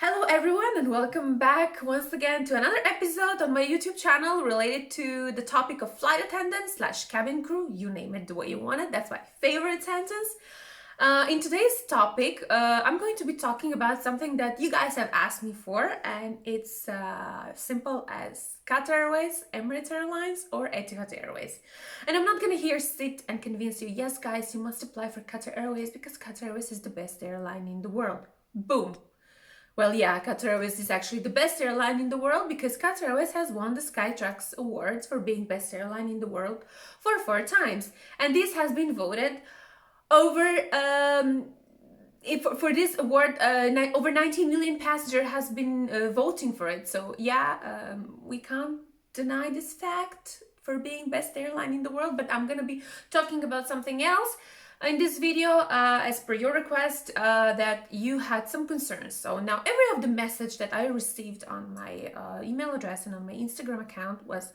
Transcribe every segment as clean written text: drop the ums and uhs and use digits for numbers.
Hello everyone and welcome back once again to another episode on my YouTube channel related to the topic of flight attendant slash cabin crew. You name it the way you want it. That's my favorite sentence. In today's topic, I'm going to be talking about something that you guys have asked me for, and it's simple as Qatar Airways, Emirates Airlines, or Etihad Airways. And I'm not gonna here sit and convince you, yes guys, you must apply for Qatar Airways because Qatar Airways is the best airline in the world. Boom. Well, yeah, Qatar Airways is actually the best airline in the world because Qatar Airways has won the Skytrax Awards for being best airline in the world for 4 times. And this has been voted over, for this award, over 19 million passengers has been voting for it. So yeah, we can't deny this fact for being best airline in the world, but I'm gonna be talking about something else in this video, as per your request, that you had some concerns. So now every of the message that I received on my email address and on my Instagram account was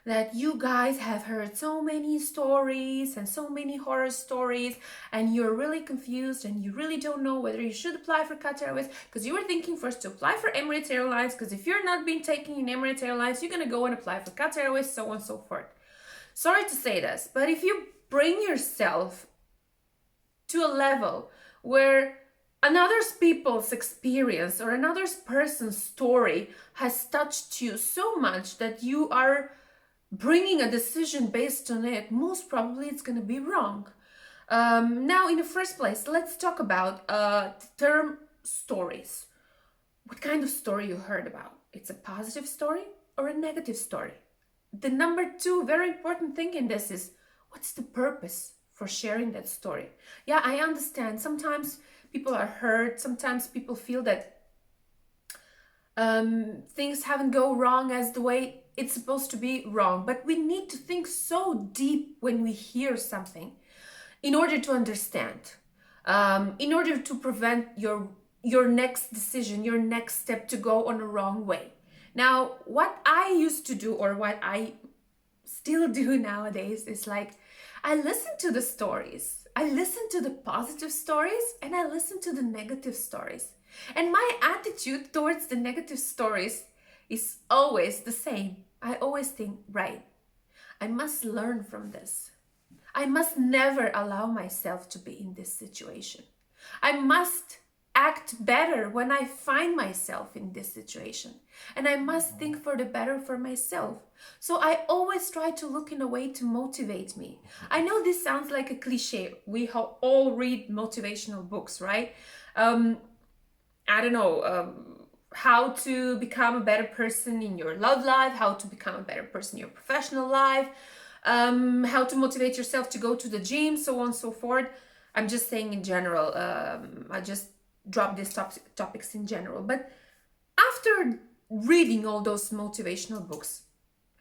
that you guys have heard so many stories and so many horror stories, and you're really confused and you really don't know whether you should apply for Qatar Airways because you were thinking first to apply for Emirates Airlines, because if you're not being taken in Emirates Airlines, you're gonna go and apply for Qatar Airways, so on and so forth. Sorry to say this, but if you bring yourself to a level where another people's experience or another person's story has touched you so much that you are bringing a decision based on it, most probably it's going to be wrong. Now, in the first place, let's talk about the term stories. What kind of story you heard about? It's a positive story or a negative story? The number two very important thing in this is, what's the purpose for sharing that story? Yeah, I understand. Sometimes people are hurt. Sometimes people feel that things haven't go wrong as the way it's supposed to be wrong. But we need to think so deep when we hear something in order to understand, in order to prevent your next decision, your next step to go on a wrong way. Now, what I used to do, or what I still do nowadays, is like, I listen to the stories. I listen to the positive stories and I listen to the negative stories. And my attitude towards the negative stories is always the same. I always think, right, I must learn from this. I must never allow myself to be in this situation. I must act better when I find myself in this situation. And I must think for the better for myself. So I always try to look in a way to motivate me. I know this sounds like a cliche. We all read motivational books, right? I don't know, how to become a better person in your love life, how to become a better person in your professional life, how to motivate yourself to go to the gym, so on and so forth. I'm just saying in general, I just drop these topics in general. But after reading all those motivational books,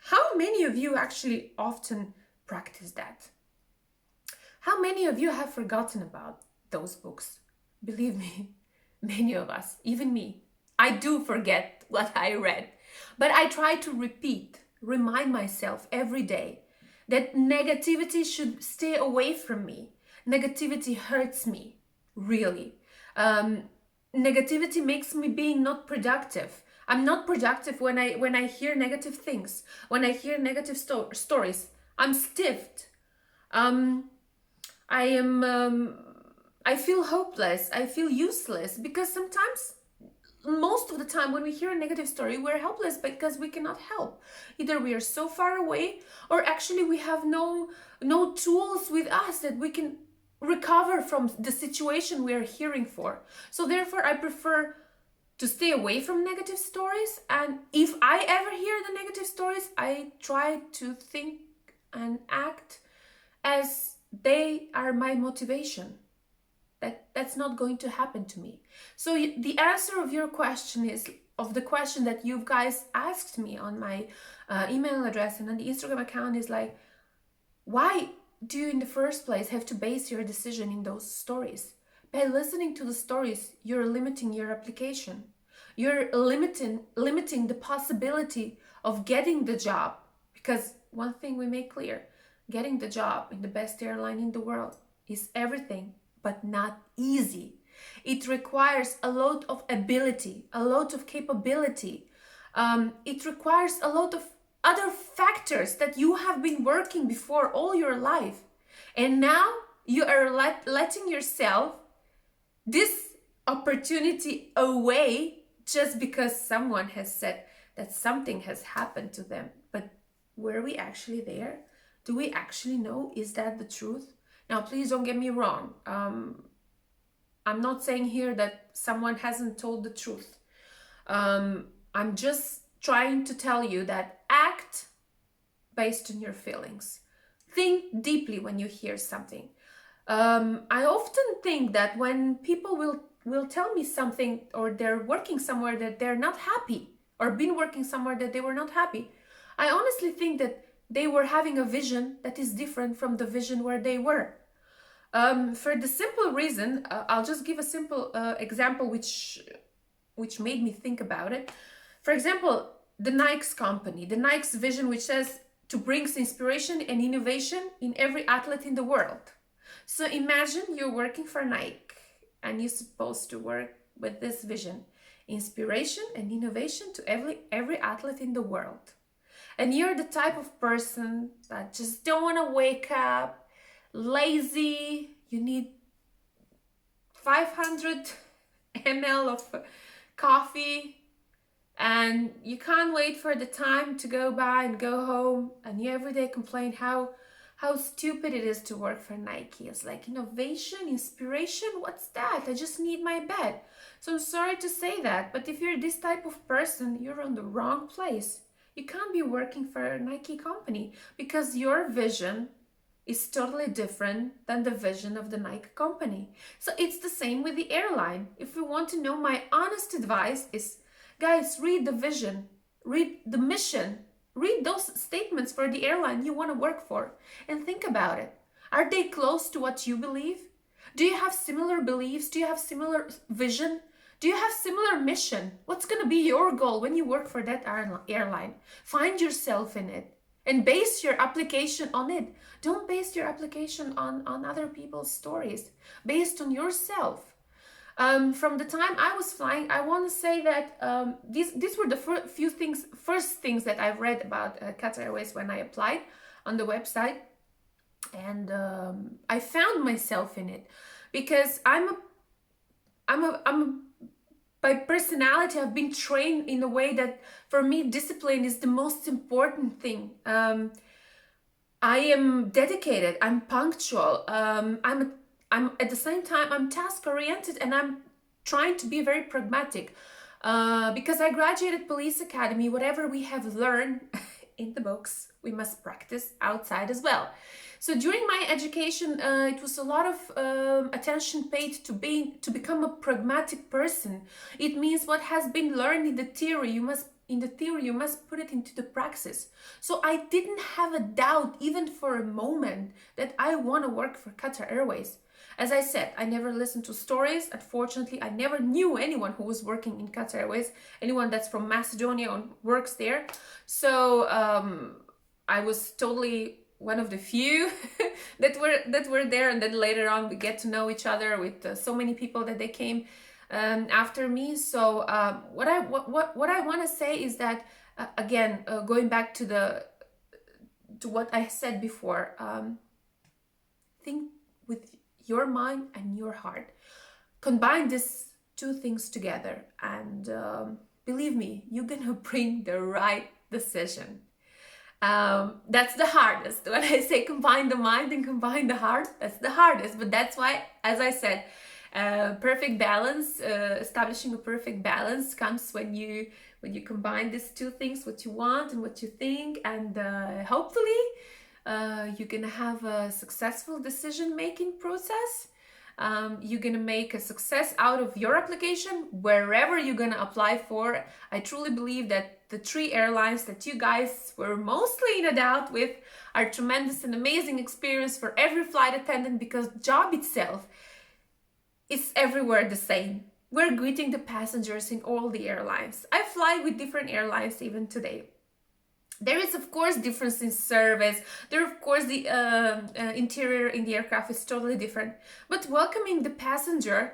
how many of you actually often practice that? How many of you have forgotten about those books? Believe me, many of us, even me, I do forget what I read. But I try to remind myself every day that negativity should stay away from me. Negativity hurts me, really. Negativity makes me being not productive. I'm not productive when I hear negative things. When I hear negative stories, I'm stiffed. I feel hopeless. I feel useless because sometimes, most of the time, when we hear a negative story, we're helpless because we cannot help. Either we are so far away, or actually we have no tools with us that we can recover from the situation we are hearing for. So therefore, I prefer to stay away from negative stories. And if I ever hear the negative stories, I try to think and act as they are my motivation. That's not going to happen to me. So the answer of your question is, of the question that you guys asked me on my email address and on the Instagram account, is like, why do you in the first place have to base your decision in those stories? By listening to the stories, you're limiting your application. You're limiting the possibility of getting the job. Because one thing we make clear, getting the job in the best airline in the world is everything but not easy. It requires a lot of ability, a lot of capability. It requires a lot of other factors that you have been working before all your life. And now you are letting yourself this opportunity away just because someone has said that something has happened to them. But were we actually there? Do we actually know? Is that the truth? Now, please don't get me wrong. I'm not saying here that someone hasn't told the truth. I'm just trying to tell you that act based on your feelings. Think deeply when you hear something. I often think that when people will tell me something, or they're working somewhere that they're not happy, or been working somewhere that they were not happy, I honestly think that they were having a vision that is different from the vision where they were. For the simple reason, I'll just give a simple example which made me think about it. For example, the Nike's company, the Nike's vision, which says to bring inspiration and innovation in every athlete in the world. So imagine you're working for Nike and you're supposed to work with this vision, inspiration and innovation to every athlete in the world. And you're the type of person that just don't want to wake up, lazy, you need 500 ml of coffee, and you can't wait for the time to go by and go home, and you every day complain how stupid it is to work for Nike. It's like innovation, inspiration, what's that? I just need my bed. So I'm sorry to say that, but if you're this type of person, you're on the wrong place. You can't be working for a Nike company because your vision is totally different than the vision of the Nike company. So it's the same with the airline. If you want to know, my honest advice is, guys, read the vision, read the mission, read those statements for the airline you want to work for, and think about it. Are they close to what you believe? Do you have similar beliefs? Do you have similar vision? Do you have similar mission? What's going to be your goal when you work for that airline? Find yourself in it and base your application on it. Don't base your application on other people's stories. Based on yourself. From the time I was flying, I want to say that these were the first things that I've read about Qatar Airways when I applied on the website, and I found myself in it because by personality, I've been trained in a way that for me, discipline is the most important thing. I am dedicated. I'm punctual. I'm at the same time, I'm task oriented, and I'm trying to be very pragmatic. Because I graduated police academy, whatever we have learned in the books, we must practice outside as well. So during my education, it was a lot of attention paid to become a pragmatic person. It means what has been learned in the theory, you must put it into the praxis. So I didn't have a doubt, even for a moment, that I want to work for Qatar Airways. As I said, I never listened to stories. Unfortunately, I never knew anyone who was working in Qatar Airways, anyone that's from Macedonia and works there. So I was totally one of the few that were there, and then later on we get to know each other with so many people that they came after me. So what I want to say is that again, going back to what I said before, think with your mind and your heart. Combine these two things together, and believe me, you're gonna bring the right decision. That's the hardest. When I say combine the mind and combine the heart, that's the hardest. But that's why, as I said, perfect balance, establishing a perfect balance comes when you combine these two things, what you want and what you think, and hopefully you're gonna have a successful decision-making process. You're gonna make a success out of your application wherever you're gonna apply for. I truly believe that the 3 airlines that you guys were mostly in a doubt with are tremendous and amazing experience for every flight attendant, because the job itself is everywhere the same. We're greeting the passengers in all the airlines. I fly with different airlines even today. There is, of course, difference in service. There, of course, the interior in the aircraft is totally different. But welcoming the passenger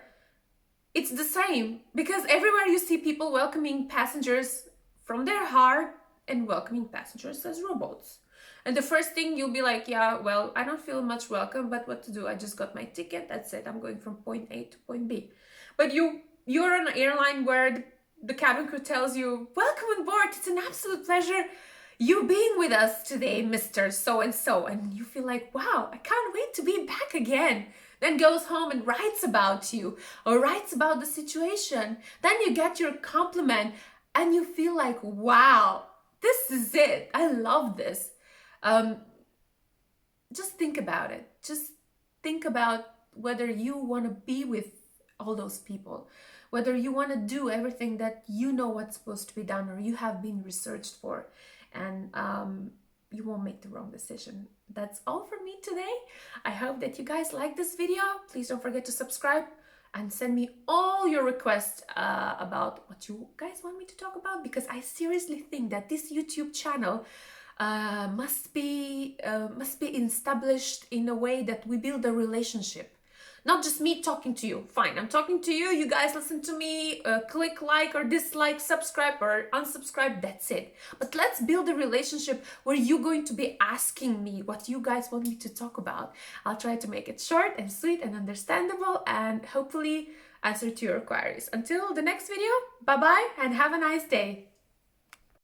it's the same, because everywhere you see people welcoming passengers from their heart and welcoming passengers as robots. And the first thing you'll be like, yeah, well, I don't feel much welcome, but what to do? I just got my ticket. That's it. I'm going from point A to point B. But you're on an airline where the cabin crew tells you, welcome on board. It's an absolute pleasure you being with us today, Mr. So-and-so. And you feel like, wow, I can't wait to be back again. Then goes home and writes about you or writes about the situation. Then you get your compliment and you feel like, wow, this is it. I love this. Just think about it. Just think about whether you want to be with all those people, whether you want to do everything that you know what's supposed to be done or you have been researched for, and you won't make the wrong decision. That's all from me today. I hope that you guys like this video. Please don't forget to subscribe and send me all your requests about what you guys want me to talk about, because I seriously think that this YouTube channel must be established in a way that we build a relationship. Not just me talking to you. Fine, I'm talking to you, you guys listen to me, click like or dislike, subscribe or unsubscribe, that's it. But let's build a relationship where you're going to be asking me what you guys want me to talk about. I'll try to make it short and sweet and understandable and hopefully answer to your queries. Until the next video, bye-bye and have a nice day.